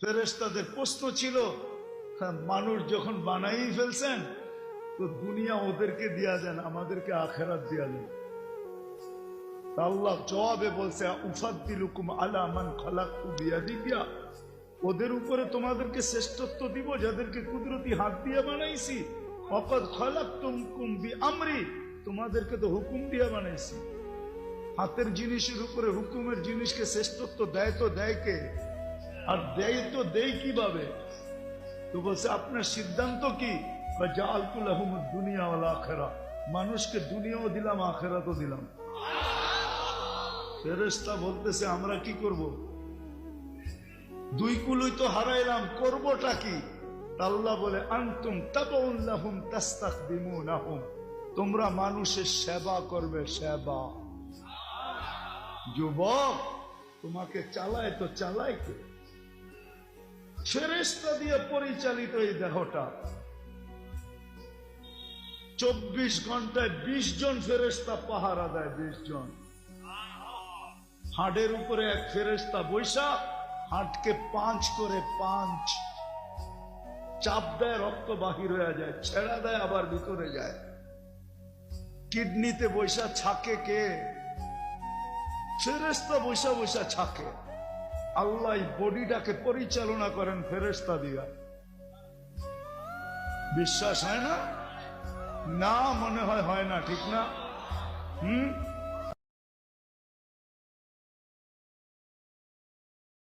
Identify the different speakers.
Speaker 1: ফেরেশতাদের প্রশ্ন ছিল, মানুষ যখন বানাই ফেলছেন তো দুনিয়া ওদেরকে দিয়া দেন, আমাদেরকে আখেরাত দিয়া দেন। আল্লাহ জবাবে বলছে, উফাদ্দিলুকুম আলা মান খালাকতু বিয়াদিয়া, ওদের উপরে তোমাদেরকে শ্রেষ্ঠত্ব দিব যাদেরকে কুদরতি হাত দিয়ে বানাইছি। ওয়াকাদ খালাকতুকুম বিআমরি, তোমাদেরকে তো হুকুম দিয়ে বানাইছি। হাতের জিনিসের উপরে হুকুমের জিনিসকে শ্রেষ্ঠত্ব দেয় তো দেয় কে? আর দেয় তো দেয় কিভাবে? তো বলছে আপনার সিদ্ধান্ত কি? জাআলতু লাহুমুদ দুনিয়া ওয়াল আখিরা, মানুষকে দুনিয়াও দিলাম আখিরাতও দিলাম। ফেরেশতা বলতেছে আমরা কি করব? দুই কুলই তো হারাইলাম, করবোটা কি? আল্লাহ বলে, আনতুম তাবউন লাহুম তাস্তাখদিমুনাহুম, তোমরা মানুষের সেবা করবে, সেবা। যুবক, তোমাকে চালায় তো চালায় কে? ফেরেশতা দিয়ে পরিচালিত এই দেহটা। 24 ঘন্টায় 20 জন ফেরেশতা পাহারা দেয়, 20 জন। হাড়ের উপরে এক ফেরেশতা বৈশা হাটকে 5 করে 5 চাপ দেয়, রক্ত বাহির হয়ে যায়, ছেড়া দেয় আবার ভিতরে যায়। কিডনিতে বৈশা ছাকে কে? ফেরেশতা বৈশা বৈশা ছাকে। আল্লাহ বডিটাকে পরিচালনা করেন ফেরেশতা দিয়া। বিশ্বাস হয় না? না, মনে হয় না, ঠিক না?